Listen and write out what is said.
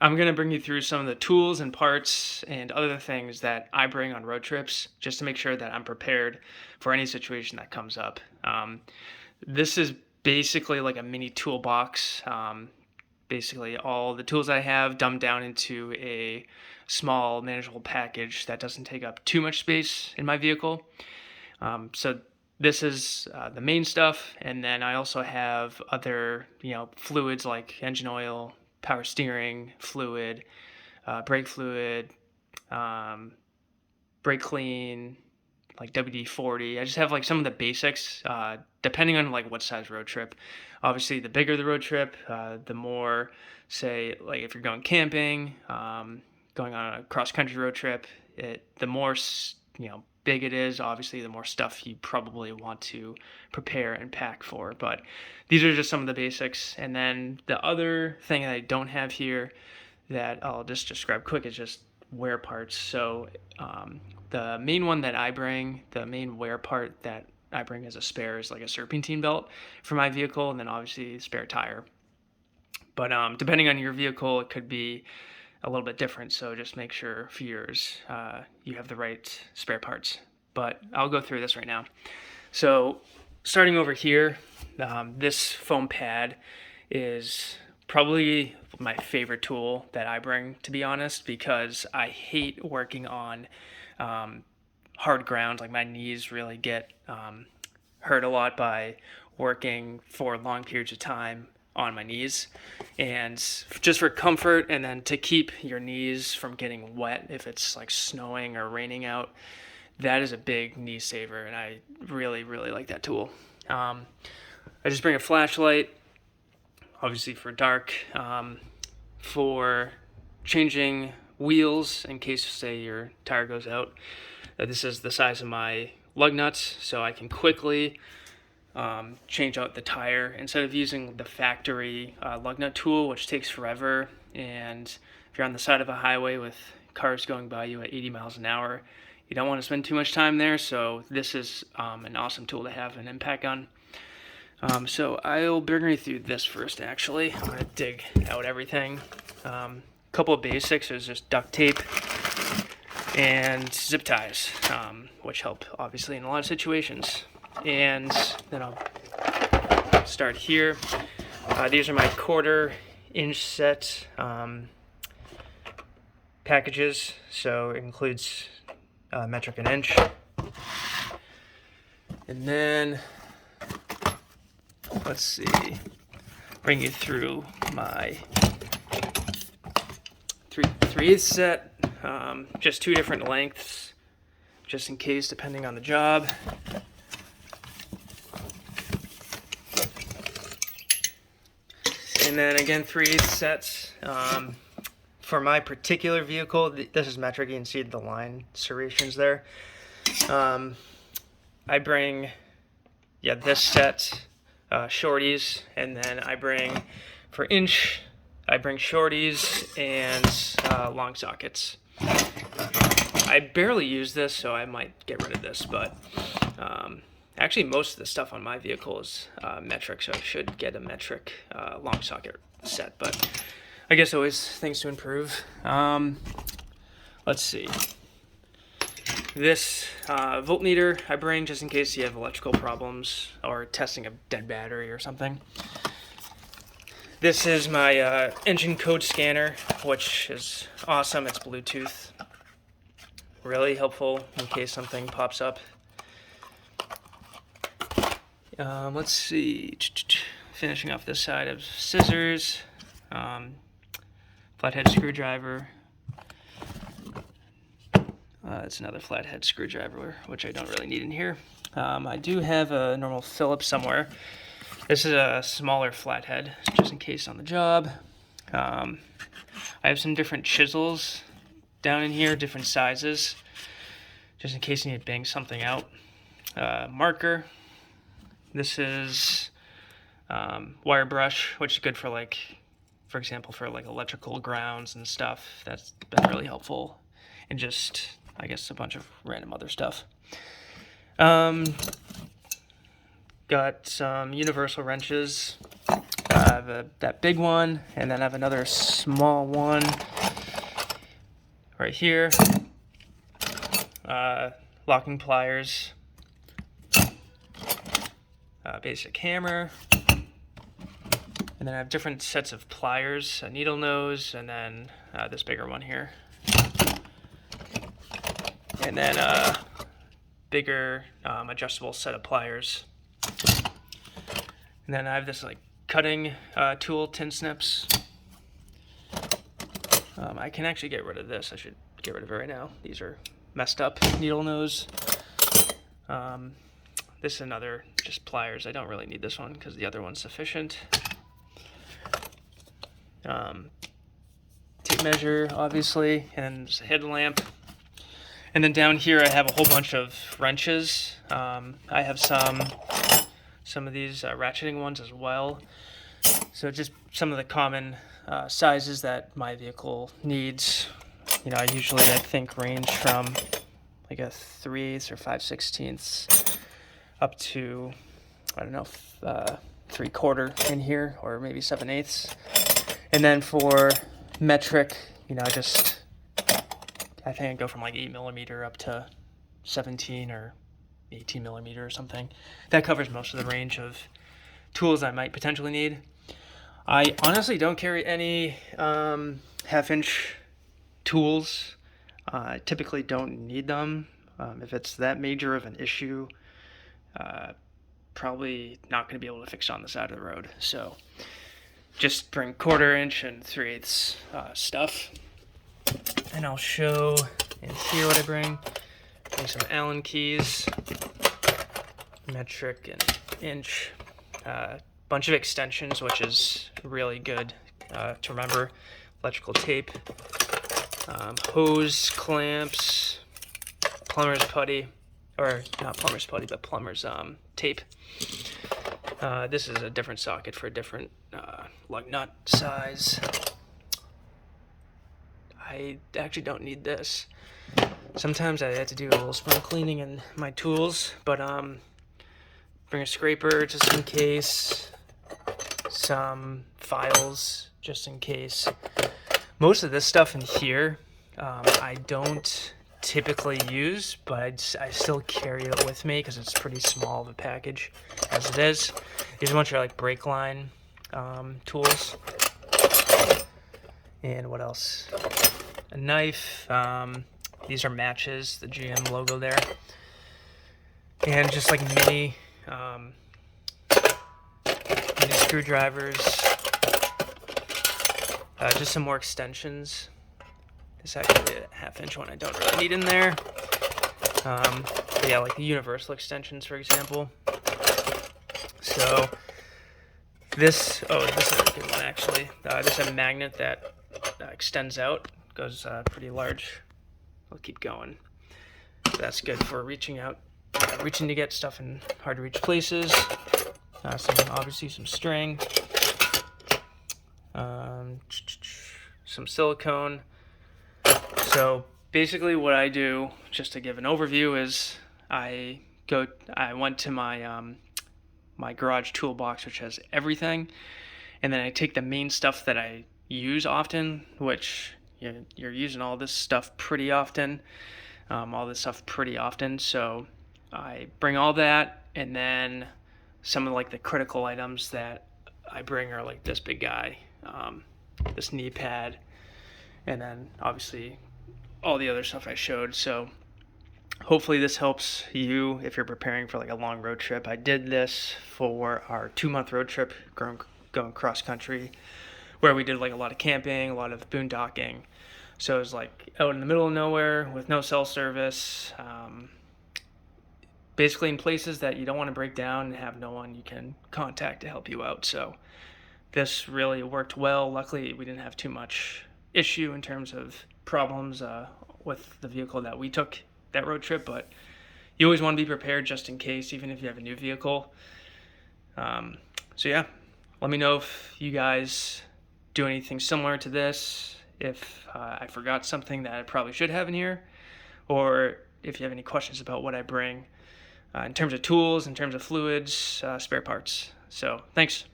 I'm going to bring you through some of the tools and parts and other things that I bring on road trips just to make sure that I'm prepared for any situation that comes up. This is basically like a mini toolbox. Basically, all the tools I have dumbed down into a small, manageable package that doesn't take up too much space in my vehicle. So this is the main stuff, and then I also have other, fluids like engine oil, power steering fluid, brake fluid, brake clean, like WD-40. I just have like some of the basics, depending on like what size road trip. Obviously, the bigger the road trip, the more, say, like if you're going camping, going on a cross-country road trip, the more, big it is, obviously, the more stuff you probably want to prepare and pack for. But these are just some of the basics. And then the other thing that I don't have here that I'll just describe quick is just wear parts. So the main one that I bring, the main wear part that I bring as a spare is like a serpentine belt for my vehicle, and then obviously spare tire. But depending on your vehicle, it could be a little bit different, so just make sure for yours you have the right spare parts. But I'll go through this right now. So starting over here, this foam pad is probably my favorite tool that I bring, to be honest, because I hate working on hard ground. Like my knees really get hurt a lot by working for long periods of time on my knees, and just for comfort, and then to keep your knees from getting wet if it's like snowing or raining out, that is a big knee saver, and I really like that tool. I just bring a flashlight, obviously for dark, for changing wheels in case, say, your tire goes out. This is the size of my lug nuts, so I can quickly change out the tire instead of using the factory lug nut tool, which takes forever. And if you're on the side of a highway with cars going by you at 80 miles an hour, you don't want to spend too much time there. So this is an awesome tool to have an impact on. So I'll bring you through this first. Actually, I'm gonna dig out everything. Couple of basics is just duct tape and zip ties, which help obviously in a lot of situations. And then I'll start here. These are my 1/4-inch set packages, so it includes metric and inch. And then, let's see, bring you through my 3/8 set, just 2 different lengths, just in case, depending on the job. And then again, 3/8 sets. For my particular vehicle, this is metric. You can see the line serrations there. I bring, this set, shorties, and then I bring, for inch, I bring shorties and long sockets. I barely use this, so I might get rid of this, but actually most of the stuff on my vehicle is metric, so I should get a metric long socket set, but I guess always things to improve. Let's see. This voltmeter I bring just in case you have electrical problems or testing a dead battery or something. This is my engine code scanner, which is awesome. It's Bluetooth. Really helpful in case something pops up. Let's see. Finishing off this side of scissors, flathead screwdriver. It's another flathead screwdriver, which I don't really need in here. I do have a normal Phillips somewhere. This is a smaller flathead, just in case on the job. I have some different chisels down in here, different sizes, just in case you need to bang something out. Marker. This is wire brush, which is good for, like, for example, for like electrical grounds and stuff. That's been really helpful. And just, I guess, a bunch of random other stuff. Got some universal wrenches, have that big one, and then I have another small one right here. Locking pliers, basic hammer, and then I have different sets of pliers, a needle nose, and then this bigger one here, and then a bigger adjustable set of pliers. And then I have this like cutting tool, tin snips. I can actually get rid of this. I should get rid of it right now. These are messed up. Needle nose. This is another just pliers. I don't really need this one because the other one's sufficient. Tape measure, obviously, and just a headlamp. And then down here I have a whole bunch of wrenches. I have some of these ratcheting ones as well. So just some of the common sizes that my vehicle needs. You know, I usually, I think, range from like a 3/8 or 5/16 up to, I don't know, 3/4 in here, or maybe 7/8. And then for metric, you know, I think I go from like 8mm up to 17 or 18mm or something. That covers most of the range of tools I might potentially need. I honestly don't carry any 1/2-inch tools. I typically don't need them. If it's that major of an issue, probably not going to be able to fix it on the side of the road. So just bring 1/4-inch and 3/8 stuff. And I'll show in here what I bring. Bring some Allen keys, metric and inch, bunch of extensions, which is really good to remember. Electrical tape, hose clamps, plumber's putty, or not plumber's putty, but plumber's tape. This is a different socket for a different lug nut size. I actually don't need this. Sometimes I have to do a little spring cleaning in my tools, but bring a scraper just in case, some files just in case. Most of this stuff in here I don't typically use, but I still carry it with me because it's pretty small of a package as it is. These are a bunch of like brake line tools. And what else? A knife. These are matches, the GM logo there. And just like mini screwdrivers. Just some more extensions. This actually a 1/2-inch one I don't really need in there. But yeah, like the universal extensions, for example. So this is a good one actually. This is a magnet that extends out, goes pretty large. I'll keep going. So that's good for reaching out, reaching to get stuff in hard to reach places. Obviously some string, some silicone. So basically what I do, just to give an overview, is I went to my my garage toolbox, which has everything, and then I take the main stuff that I use often, which you're using all this stuff pretty often, so I bring all that, and then some of like the critical items that I bring are like this big guy, this knee pad, and then obviously all the other stuff I showed. So hopefully this helps you if you're preparing for like a long road trip. I did this for our 2-month road trip going cross country, where we did like a lot of camping, a lot of boondocking. So it was like out in the middle of nowhere with no cell service, basically in places that you don't want to break down and have no one you can contact to help you out. So this really worked well. Luckily, we didn't have too much issue in terms of problems with the vehicle that we took that road trip, but you always want to be prepared just in case, even if you have a new vehicle. So yeah, let me know if you guys do anything similar to this, if I forgot something that I probably should have in here, or if you have any questions about what I bring in terms of tools, in terms of fluids, spare parts. So thanks.